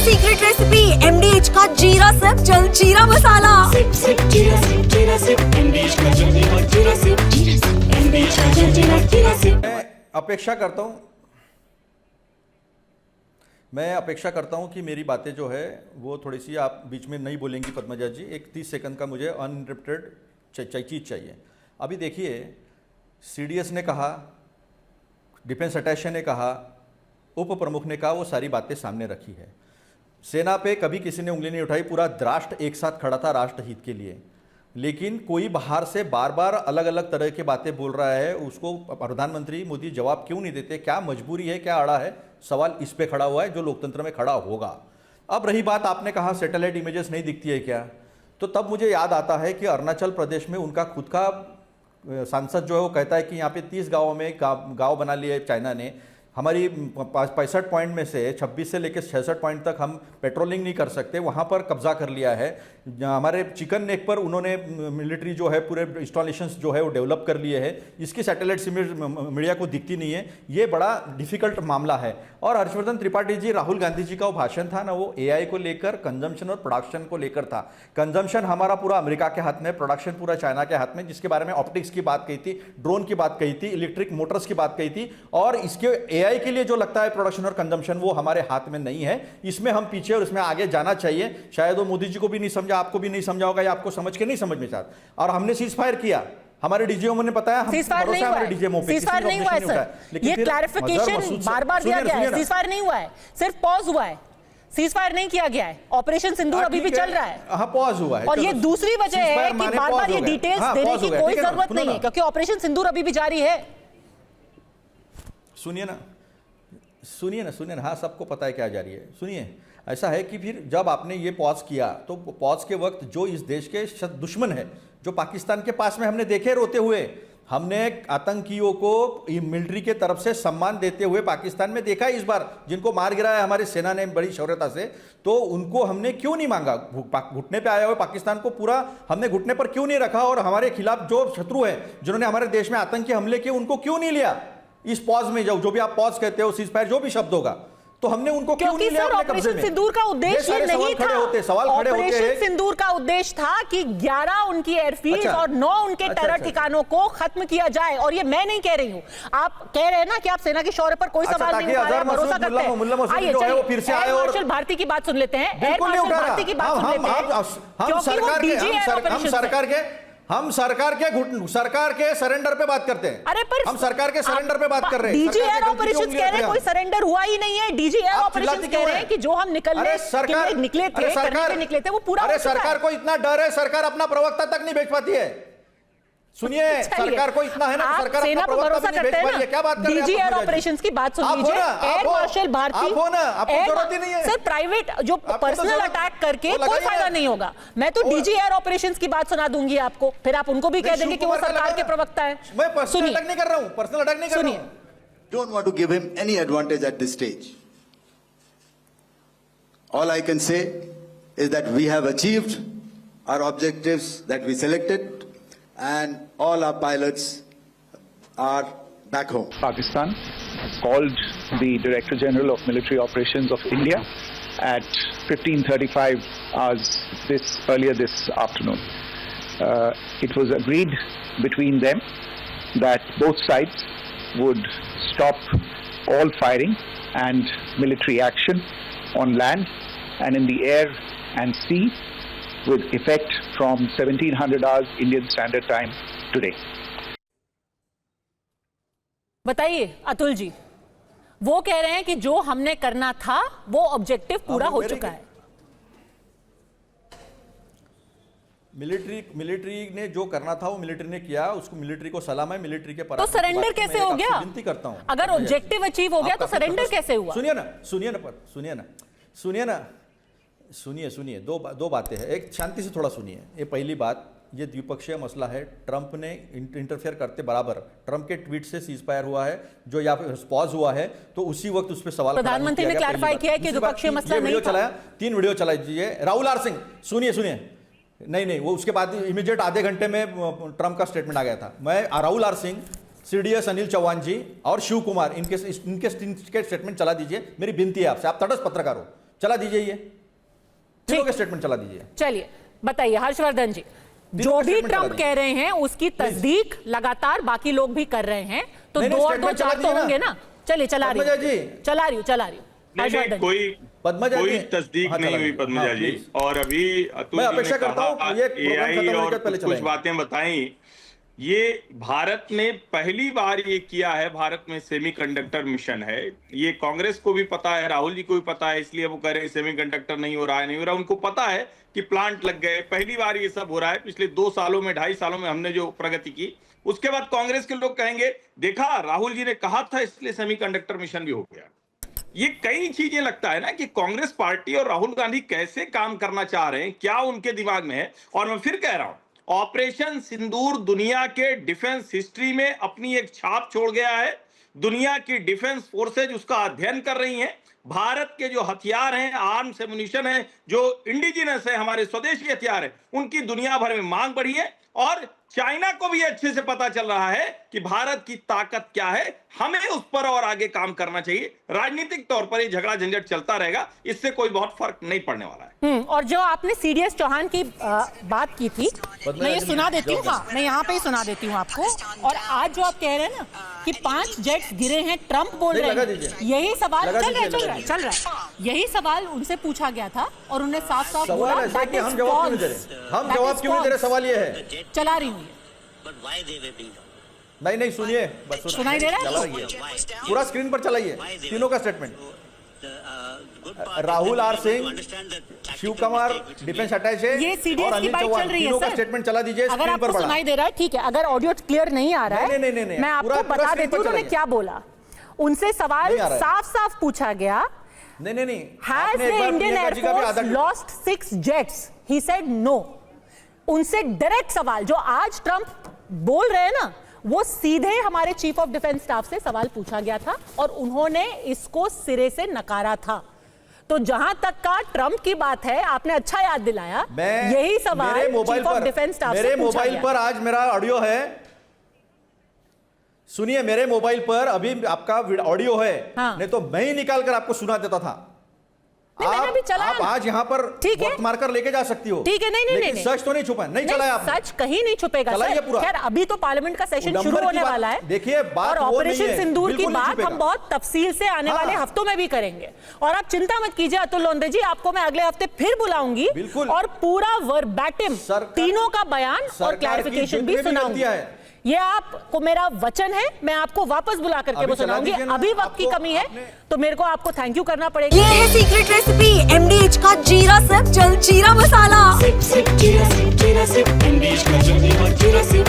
Secret recipe MDH का जीरा SIP जल जीरा मसाला। सिप सिप जीरा सिप MDH का जल जीरा सिप MDH का जल जीरा सिप। मैं अपेक्षा करता हूं कि मेरी बातें जो है वो थोड़ी सी आप बीच में नहीं बोलेंगी पद्मजा जी। एक 30 सेकंड का मुझे अनइंटरप्टेड चीज़ चाहिए। अभी देखिए, CDS ने कहा, डिफेंस अटैचे ने कहा, उप प्रमुख ने कहा, वो सारी बातें सामने रखी है। सेना पे कभी किसी ने उंगली नहीं उठाई, पूरा राष्ट्र एक साथ खड़ा था राष्ट्र हित के लिए। लेकिन कोई बाहर से बार बार अलग अलग तरह की बातें बोल रहा है, उसको प्रधानमंत्री मोदी जवाब क्यों नहीं देते? क्या मजबूरी है, क्या अड़ा है? सवाल इस पे खड़ा हुआ है जो लोकतंत्र में खड़ा होगा। अब रही बात, आपने कहा सैटेलाइट इमेजेस नहीं दिखती है क्या, तो तब मुझे याद आता है कि अरुणाचल प्रदेश में उनका खुद का सांसद जो है वो कहता है कि यहाँ पे 30 गाँवों में गाँव बना लिए चाइना ने। हमारी 65 पॉइंट में से 26 से लेकर 66 पॉइंट तक हम पेट्रोलिंग नहीं कर सकते, वहाँ पर कब्जा कर लिया है। हमारे चिकन नेक पर उन्होंने मिलिट्री जो है पूरे इंस्टॉलेशंस जो है वो डेवलप कर लिए हैं। इसकी सैटेलाइट इमेज मीडिया को दिखती नहीं है। ये बड़ा डिफिकल्ट मामला है। और हर्षवर्धन त्रिपाठी जी, राहुल गांधी जी का वो भाषण था ना, वो AI को लेकर, कंजम्पशन और प्रोडक्शन को लेकर था। कंजम्पशन हमारा पूरा अमेरिका के हाथ में, प्रोडक्शन पूरा चाइना के हाथ में, जिसके बारे में ऑप्टिक्स की बात कही थी, ड्रोन की बात कही थी, इलेक्ट्रिक मोटर्स की बात कही थी। और इसके AI के लिए जो लगता है प्रोडक्शन और कंजम्पशन, वो हमारे हाथ में नहीं है। इसमें हम पीछे और इसमें आगे जाना चाहिए। शायद वो मोदी जी को भी नहीं समझा, आपको भी नहीं समझा होगा, या आपको समझ के नहीं समझ में चाहता। और हमने सीज फायर किया, हमारे डीजीएमओ ने बताया, हम भरोसा है हमारे डीजीएमओ पे। सीजफायर नहीं हुआ है सर, ये क्लैरिफिकेशन बार-बार दिया गया है। सीजफायर नहीं हुआ है, सिर्फ पॉज हुआ है, सीजफायर नहीं किया गया है। ऑपरेशन सिंदूर अभी भी चल रहा है। हाँ, पॉज हुआ है। और ये दूसरी वजह है कि बार-बार ये डिटेल्स देने की कोई जरूरत नहीं है, क्योंकि ऑपरेशन सिंदूर अभी भी जारी है। सुनिए ना, हाँ, सबको पता है क्या जारी है। सुनिए, ऐसा है कि फिर जब आपने ये पॉज किया, तो पॉज के वक्त जो इस देश के दुश्मन है, जो पाकिस्तान के पास में हमने देखे रोते हुए, हमने आतंकियों को मिलिट्री के तरफ से सम्मान देते हुए पाकिस्तान में देखा है। इस बार जिनको मार गिराया हमारी सेना ने बड़ी शौर्यता से, तो उनको हमने क्यों नहीं मांगा? घुटने पे आया हुआ पाकिस्तान को पूरा हमने घुटने पर क्यों नहीं रखा? और हमारे खिलाफ जो शत्रु है, जिन्होंने हमारे देश में आतंकी हमले किए, उनको क्यों नहीं लिया इस पॉज में? जो भी आप पॉज कहते हो, सीजफायर, जो भी शब्द होगा, तो हमने उनको क्यों नहीं लिया अपने कब्जे में? ऑपरेशन सिंदूर का उद्देश्य ये नहीं था। ऑपरेशन सिंदूर का उद्देश्य था कि 11 उनकी एयरफील्ड और 9 उनके टेरर ठिकानों को खत्म किया जाए। और ये मैं नहीं कह रही हूँ, आप कह रहे हैं ना कि आप सेना के शौर्य पर कोई सवाल नहीं उठा रहे, भरोसा करते हैं। आइए चलिए एयर मार्शल भारती की बात सुन लेते हैं। एयर मार्शल भारती की बात सुन लेते हैं, क्योंकि वो डीजी एयर ऑपरेशन हम सरकार के सरेंडर पे बात करते हैं। अरे पर हम सरकार के सरेंडर पे बात कर रहे हैं। डीजी एयर ऑपरेशंस कह रहे हैं कोई सरेंडर हुआ ही नहीं है। डीजी एयर ऑपरेशंस कह रहे हैं कि जो हम निकले थे वो पूरा। अरे सरकार को इतना डर है, सरकार अपना प्रवक्ता तक नहीं भेज पाती है। सुनिए, सरकार को इतना है ना, सरकार सेना पर भरोसा करते हैं ना। क्या बात कर रहे हैं? डीजी एयर ऑपरेशंस की बात सुन लीजिए। एयर मार्शल भारती, आप हो ना, आपको जरूरत ही नहीं है सर। प्राइवेट जो पर्सनल अटैक करके कोई फायदा नहीं होगा। मैं तो डीजी एयर ऑपरेशंस की बात सुना दूंगी आपको, फिर आप उनको भी कह देंगे कि वो सरकार के प्रवक्ता है। मैं पर्सनल अटैक नहीं कर रहा हूं, पर्सनल अटैक नहीं कर रहा हूं। Don't want to give him any advantage at this stage. All I can say is that we have achieved our objectives that we selected, and all our pilots are back home. Pakistan called the Director General of Military Operations of India at 15:35 hours earlier this afternoon. It was agreed between them that both sides would stop all firing and military action on land and in the air and sea with effect from 1700 hours Indian Standard Time today. बताइए अतुल जी, वो कह रहे हैं कि जो हमने करना था वो ऑब्जेक्टिव पूरा हो चुका है। मिलिट्री ने जो करना था वो मिलिट्री ने किया, उसको मिलिट्री को सलाम है। मिलिट्री के तो सरेंडर कैसे हो गया? विनती करता हूं, अगर ऑब्जेक्टिव अचीव हो गया तो सरेंडर कैसे हुआ? सुनिए, दो बातें हैं। एक, शांति से थोड़ा सुनिए। ये पहली बात, ये द्विपक्षीय मसला है। ट्रंप ने इंटरफेयर करते बराबर, ट्रंप के ट्वीट से सीज फायर हुआ है, जो या पॉज हुआ है, तो उसी वक्त उस पर सवाल प्रधानमंत्री ने क्लैरिफाई किया है कि द्विपक्षीय मसला नहीं था। 3 वीडियो चला दीजिए। राहुल आर सिंह, सुनिए, नहीं, वो उसके बाद इमीडिएट आधे घंटे में ट्रंप का स्टेटमेंट आ गया था। मैं राहुल आर सिंह, CDS अनिल चौहान जी और शिव कुमार, इनके स्टेटमेंट चला दीजिए। मेरी विनती है आपसे, आप तटस्थ पत्रकार हो, चला दीजिए, ये तीनों के स्टेटमेंट चला दीजिए। चलिए बताइए हर्षवर्धन जी, जो भी ट्रंप कह रहे हैं उसकी तस्दीक लगातार बाकी लोग भी कर रहे हैं, तो नहीं, 2 और 2 statement 4 चला तो होंगे ना। चलिए चला रही पद्मजा जी। हूँ, चला रही हूँ। नहीं, कोई तस्दीक हाँ, नहीं हुई पद्मजा जी। और अभी अतुल मैं जी ने अपेक्षा करता हूं कहा ये प्रोग्राम AI खत्म होने और के पहले कुछ चलाएंगे। बातें बताई। ये भारत ने पहली बार ये किया है, भारत में सेमीकंडक्टर मिशन है। ये कांग्रेस को भी पता है, राहुल जी को भी पता है, इसलिए वो कह रहे हैं सेमीकंडक्टर नहीं हो रहा है। उनको पता है कि प्लांट लग गए, पहली बार ये सब हो रहा है। पिछले 2 सालों में 2.5 सालों में हमने जो प्रगति की, उसके बाद कांग्रेस के लोग कहेंगे देखा राहुल जी ने कहा था इसलिए सेमीकंडक्टर मिशन भी हो गया। ये कई चीजें लगता है ना कि कांग्रेस पार्टी और राहुल गांधी कैसे काम करना चाह रहे हैं, क्या उनके दिमाग में है। और मैं फिर कह रहा हूं, ऑपरेशन सिंदूर दुनिया के डिफेंस हिस्ट्री में अपनी एक छाप छोड़ गया है। दुनिया की डिफेंस फोर्सेज उसका अध्ययन कर रही हैं। भारत के जो हथियार हैं, आर्म्स एमुनिशन है, जो इंडिजिनस है, हमारे स्वदेशी हथियार है, उनकी दुनिया भर में मांग बढ़ी है। और चाइना को भी अच्छे से पता चल रहा है कि भारत की ताकत क्या है। हमें उस पर और आगे काम करना चाहिए। राजनीतिक तौर पर ये झगड़ा झंझट चलता रहेगा, इससे कोई बहुत फर्क नहीं पड़ने वाला है। और जो आपने सीडीएस चौहान की बात की थी, मैं ये सुना देती हूँ। हाँ, मैं यहाँ पे ही सुना देती हूँ आपको। और आज जो आप कह रहे हैं ना कि 5 जेट्स गिरे हैं, ट्रंप बोल रहे हैं, यही सवाल चल रहा है। यही सवाल उनसे पूछा गया था और उन्होंने साफ साफ बोला हम जवाब क्यों नहीं दे रहे? सवाल ये है, चला रही हूँ। नहीं सुनिए, बस सुनाई दे रहा है? चला रही है, पूरा स्क्रीन पर चलाइए तीनों का statement. Rahul R Singh, Shiv Kumar defence attache ये सीडीएस और की अनिल बात चौहान, चल रही है तीनों का सर। स्टेटमेंट चला दीजिए। अगर स्क्रीन पर आपको बड़ा सुनाई दे रहा है ठीक है, अगर ऑडियो क्लियर नहीं आ रहा है नहीं, मैं आपको बता देती हूँ उन्होंने क्या बोला। उनसे सवाल साफ साफ पूछा गया, नहीं Has the Indian Air Force lost 6 jets? He said no. उनसे डायरेक्ट सवाल जो आज ट्रंप बोल रहे हैं ना, वो सीधे हमारे चीफ ऑफ डिफेंस स्टाफ से सवाल पूछा गया था और उन्होंने इसको सिरे से नकारा था। तो जहां तक का ट्रंप की बात है, आपने अच्छा याद दिलाया, यही सवाल चीफ ऑफ डिफेंस स्टाफ से पूछा गया। मेरे मोबाइल पर आज मेरा ऑडियो है, सुनिए, मेरे मोबाइल पर अभी आपका ऑडियो है। हाँ। नहीं तो मैं ही निकाल कर आपको सुना देता था। आप आज यहाँ पर वक्त मारकर लेके जा सकती हो, ठीक है। नहीं सच तो नहीं छुपा, नहीं चलाया आपने। सच कहीं नहीं छुपेगा सर। खैर अभी तो पार्लियामेंट का सेशन शुरू होने वाला है। देखिए बात और ऑपरेशन सिंदूर की बात हम बहुत तफसील से आने वाले हफ्तों में भी करेंगे। और आप चिंता मत कीजिए अतुल लोंढे जी, आपको मैं अगले हफ्ते फिर बुलाऊंगी और पूरा वर्बैटिम तीनों का बयान और क्लैरिफिकेशन भी सुनाऊंगी। ये आपको मेरा वचन है, मैं आपको वापस बुला करके वो सुनाऊंगी। अभी वक्त की कमी है तो मेरे को आपको थैंक यू करना पड़ेगा। ये है सीक्रेट रेसिपी MDH का जीरा सिप जलजीरा मसाला। सिप जीरा सिप MDH का जलजीरा जीरा सिप।